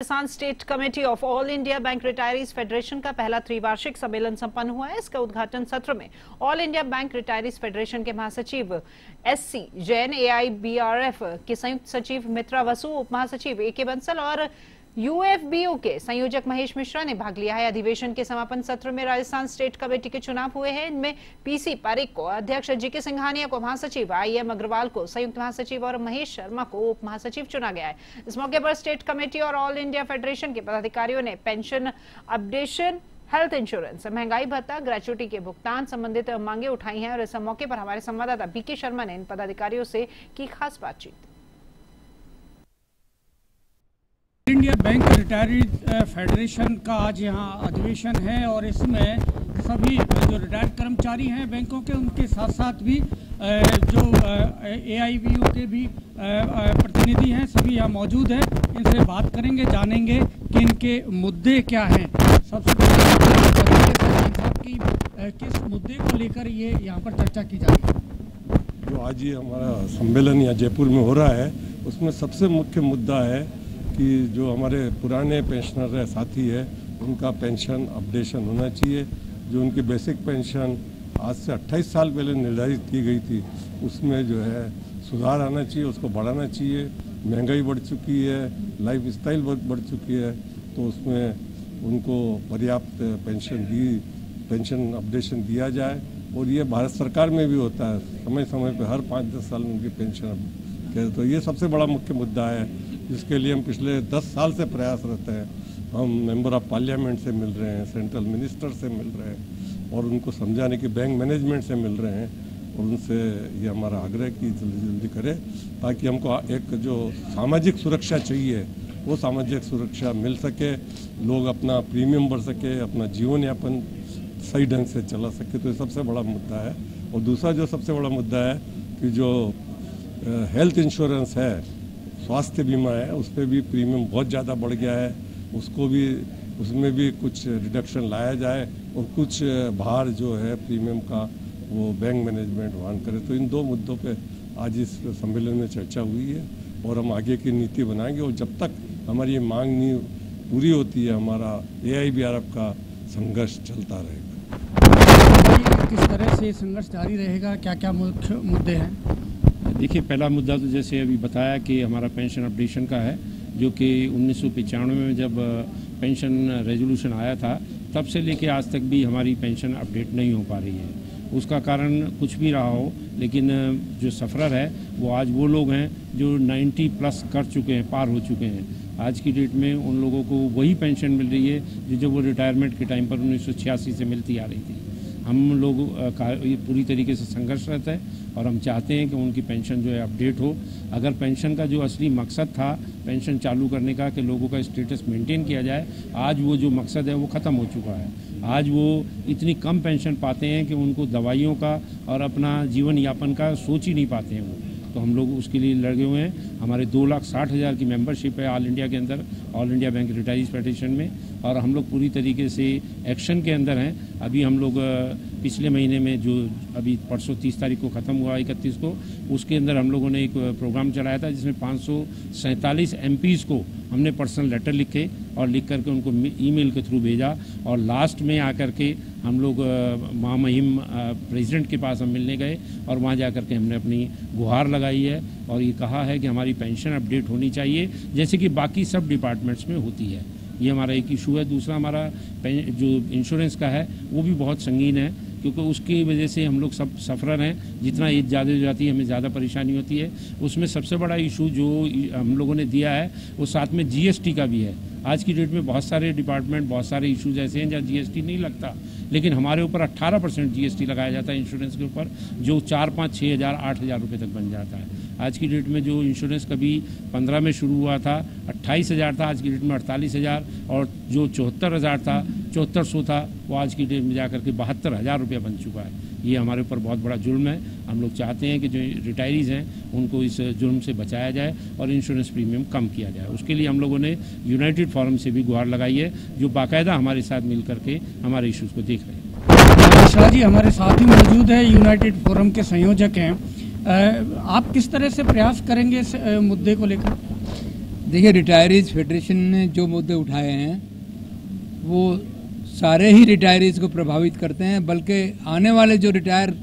Rajasthan state committee of all India bank retirees federation का पहला त्रिवार्षिक सम्मेलन संपन्न हुआ है। इसका उद्घाटन सत्र में all India bank retirees federation के महासचिव एससी जैन, AIBRF के संयुक्त सचिव मित्रा वसु, उप महासचिव AK बंसल और UFBU के संयोजक महेश मिश्रा ने भाग लिया है। अधिवेशन के समापन सत्र में राजस्थान स्टेट कमेटी के चुनाव हुए हैं। इनमें PC पारिक को अध्यक्ष, GK सिंघानिया को महासचिव, IM अग्रवाल को संयुक्त महासचिव और महेश शर्मा को उप महासचिव चुना गया है। इस मौके पर स्टेट कमेटी और ऑल इंडिया फेडरेशन के पदाधिकारियों ने पेंशन अपडेशन, हेल्थ इंश्योरेंस, महंगाई भत्ता, ग्रेचुटी के भुगतान संबंधित मांगे उठाई हैं। और इस मौके पर हमारे संवाददाता BK शर्मा ने इन पदाधिकारियों से की खास बातचीत। इंडिया बैंक रिटायरीज फेडरेशन का आज यहाँ अधिवेशन है और इसमें सभी जो रिटायर्ड कर्मचारी हैं बैंकों के, उनके साथ साथ भी जो AIBU के भी प्रतिनिधि हैं, सभी यहाँ मौजूद हैं। इनसे बात करेंगे, जानेंगे कि इनके मुद्दे क्या हैं। सबसे पहले किस मुद्दे को लेकर ये यहाँ पर चर्चा की जा रही है? जो आज ये हमारा सम्मेलन यहाँ जयपुर में हो रहा है, उसमें सबसे मुख्य मुद्दा है कि जो हमारे पुराने पेंशनर साथी है, उनका पेंशन अपडेशन होना चाहिए। जो उनकी बेसिक पेंशन आज से 28 साल पहले निर्धारित की गई थी, उसमें जो है सुधार आना चाहिए, उसको बढ़ाना चाहिए। महंगाई बढ़ चुकी है, लाइफ स्टाइल बढ़ चुकी है, तो उसमें उनको पर्याप्त पेंशन अपडेशन दिया जाए। और ये भारत सरकार में भी होता है, समय समय पर हर 5-10 साल में उनकी पेंशन। तो ये सबसे बड़ा मुख्य मुद्दा है, जिसके लिए हम पिछले 10 साल से प्रयासरत हैं। हम मेंबर ऑफ पार्लियामेंट से मिल रहे हैं, सेंट्रल मिनिस्टर से मिल रहे हैं और उनको समझाने की बैंक मैनेजमेंट से मिल रहे हैं। और उनसे ये हमारा आग्रह कि जल्दी जल्दी करें, ताकि हमको एक जो सामाजिक सुरक्षा चाहिए वो सामाजिक सुरक्षा मिल सके, लोग अपना प्रीमियम भर सके, अपना जीवन यापन सही ढंग से चला सके। तो ये सबसे बड़ा मुद्दा है। और दूसरा जो सबसे बड़ा मुद्दा है कि जो हेल्थ इंश्योरेंस है, स्वास्थ्य बीमा है, उस पर भी प्रीमियम बहुत ज़्यादा बढ़ गया है। उसमें भी कुछ रिडक्शन लाया जाए और कुछ भार जो है प्रीमियम का वो बैंक मैनेजमेंट वहन करे। तो इन दो मुद्दों पे आज इस सम्मेलन में चर्चा हुई है और हम आगे की नीति बनाएंगे। और जब तक हमारी ये मांग नहीं पूरी होती है, हमारा AIBRF का संघर्ष चलता रहेगा। किस तरह से संघर्ष जारी रहेगा, क्या क्या मुख्य मुद्दे हैं? देखिए, पहला मुद्दा तो जैसे अभी बताया कि हमारा पेंशन अपडेशन का है, जो कि 1995 में जब पेंशन रेजोल्यूशन आया था, तब से लेके आज तक भी हमारी पेंशन अपडेट नहीं हो पा रही है। उसका कारण कुछ भी रहा हो, लेकिन जो सफ़रर है वो आज वो लोग हैं जो 90+ कर चुके हैं, पार हो चुके हैं। आज की डेट में उन लोगों को वही पेंशन मिल रही है जो वो रिटायरमेंट के टाइम पर 1986 से मिलती आ रही थी। हम लोग का ये पूरी तरीके से संघर्ष रहता है और हम चाहते हैं कि उनकी पेंशन जो है अपडेट हो। अगर पेंशन का जो असली मकसद था पेंशन चालू करने का कि लोगों का स्टेटस मेंटेन किया जाए, आज वो जो मकसद है वो ख़त्म हो चुका है। आज वो इतनी कम पेंशन पाते हैं कि उनको दवाइयों का और अपना जीवन यापन का सोच ही नहीं पाते हैं वो। तो हम लोग उसके लिए लगे हुए हैं। हमारे 2,60,000 की मेंबरशिप है ऑल इंडिया के अंदर, all India bank retirees federation में, और हम लोग पूरी तरीके से एक्शन के अंदर हैं। अभी हम लोग पिछले महीने में जो अभी परसों 30 तारीख को ख़त्म हुआ, 31 को, उसके अंदर हम लोगों ने एक प्रोग्राम चलाया था जिसमें 547 MPs को हमने पर्सनल लेटर लिखे और लिख करके उनको ईमेल के थ्रू भेजा। और लास्ट में आकर के हम लोग महामहिम प्रेसिडेंट के पास हम मिलने गए और वहाँ जा कर के हमने अपनी गुहार लगाई है और ये कहा है कि हमारी पेंशन अपडेट होनी चाहिए जैसे कि बाकी सब डिपार्टमेंट्स में होती है। ये हमारा एक इशू है। दूसरा, हमारा जो इंश्योरेंस का है वो भी बहुत संगीन है, क्योंकि उसकी वजह से हम लोग सब सफ़रर हैं। जितना एज ज़्यादा हो जाती है हमें ज़्यादा परेशानी होती है। उसमें सबसे बड़ा इशू जो हम लोगों ने दिया है वो साथ में GST का भी है। आज की डेट में बहुत सारे डिपार्टमेंट, बहुत सारे इशूज़ ऐसे हैं जहाँ GST नहीं लगता, लेकिन हमारे ऊपर 18% GST लगाया जाता है इंश्योरेंस के ऊपर, जो 4-5-6 हज़ार 8 हज़ार रुपये तक बन जाता है। आज की डेट में जो इंश्योरेंस कभी 15 में शुरू हुआ था 28,000 था, आज की डेट में 48,000, और जो 74,000 था, 7400 था, वो आज की डेट में जाकर के 72,000 रुपया बन चुका है। ये हमारे ऊपर बहुत बड़ा जुल्म है। हम लोग चाहते हैं कि जो रिटायरीज़ हैं उनको इस जुल्म से बचाया जाए और इंश्योरेंस प्रीमियम कम किया जाए। उसके लिए हम लोगों ने यूनाइटेड फोरम से भी गुहार लगाई है, जो बाकायदा हमारे साथ मिल करके हमारे इश्यूज़ को देख रहे हैं। मिश्रा जी हमारे साथ ही मौजूद है, यूनाइटेड फोरम के संयोजक हैं। आप किस तरह से प्रयास करेंगे इस मुद्दे को लेकर? देखिए, रिटायरीज फेडरेशन ने जो मुद्दे उठाए हैं वो सारे ही रिटायरीज को प्रभावित करते हैं, बल्कि आने वाले जो रिटायर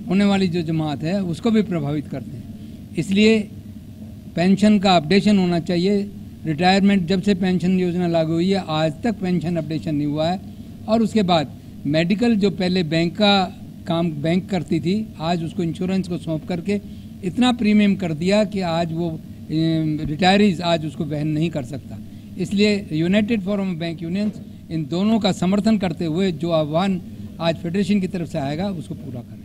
होने वाली जो जमात है उसको भी प्रभावित करते हैं। इसलिए पेंशन का अपडेशन होना चाहिए। रिटायरमेंट जब से पेंशन योजना लागू हुई है आज तक पेंशन अपडेशन नहीं हुआ है। और उसके बाद मेडिकल जो पहले बैंक का काम बैंक करती थी, आज उसको इंश्योरेंस को सौंप करके इतना प्रीमियम कर दिया कि आज वो रिटायरीज आज उसको वहन नहीं कर सकता। इसलिए United Forum of Bank Unions इन दोनों का समर्थन करते हुए जो आह्वान आज फेडरेशन की तरफ से आएगा उसको पूरा करेंगे।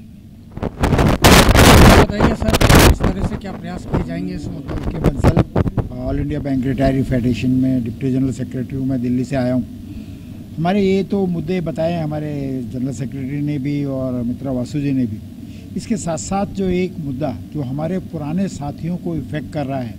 बताइए सर, इस तरह से क्या प्रयास किए जाएंगे इस मुद्दे के? Bansal all India bank retiree federation में डिप्टी जनरल सेक्रेटरी हूँ, मैं दिल्ली से आया हूँ। हमारे ये तो मुद्दे बताए हमारे जनरल सेक्रेटरी ने भी और मित्रा वासु जी ने भी। इसके साथ साथ जो एक मुद्दा जो हमारे पुराने साथियों को इफेक्ट कर रहा है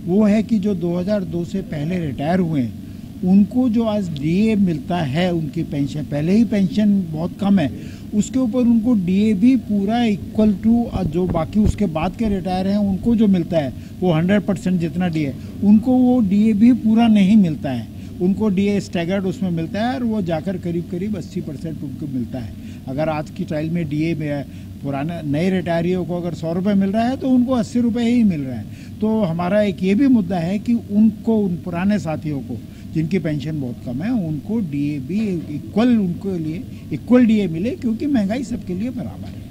वो है कि जो 2002 से पहले रिटायर हुए हैं उनको जो आज डीए मिलता है, उनकी पेंशन पहले ही पेंशन बहुत कम है, उसके ऊपर उनको डीए भी पूरा इक्वल टू जो बाकी उसके बाद के रिटायर हैं उनको जो मिलता है वो 100% जितना डीए, उनको वो डीए भी पूरा नहीं मिलता है। उनको डीए स्टैगर्ड उसमें मिलता है और वो जाकर करीब करीब 80% उनको मिलता है। अगर आज की ट्रायल में डीए में पुराने नए रिटायरियों को अगर 100 रुपये मिल रहा है तो उनको 80 रुपये ही मिल रहा है। तो हमारा एक ये भी मुद्दा है कि उनको, उन पुराने साथियों को जिनकी पेंशन बहुत कम है, उनको डीए भी इक्वल, उनके लिए इक्वल डीए मिले, क्योंकि महंगाई सबके लिए बराबर है।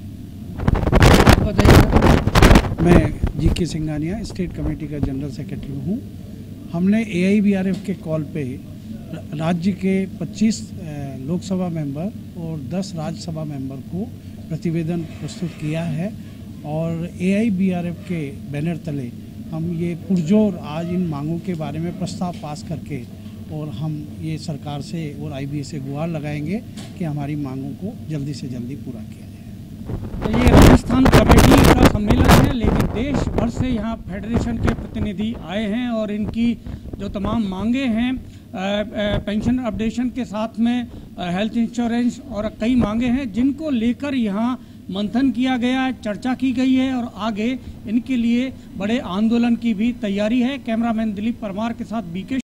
बताइए। मैं जी के सिंघानिया स्टेट कमेटी का जनरल सेक्रेटरी हूँ। हमने AIBRF के कॉल पे राज्य के 25 लोकसभा मेंबर और 10 राज्यसभा मेंबर को प्रतिवेदन प्रस्तुत किया है और AIBRF के बैनर तले हम ये पुरजोर आज इन मांगों के बारे में प्रस्ताव पास करके और हम ये सरकार से और IBA से गुहार लगाएंगे कि हमारी मांगों को जल्दी से जल्दी पूरा किया जाए। तो ये राजस्थान कमेटी का सम्मेलन है, लेकिन देश भर से यहाँ फेडरेशन के प्रतिनिधि आए हैं और इनकी जो तमाम मांगे हैं पेंशन अपडेशन के साथ में हेल्थ इंश्योरेंस और कई मांगे हैं जिनको लेकर यहाँ मंथन किया गया है, चर्चा की गई है और आगे इनके लिए बड़े आंदोलन की भी तैयारी है। कैमरामैन दिलीप परमार के साथ BK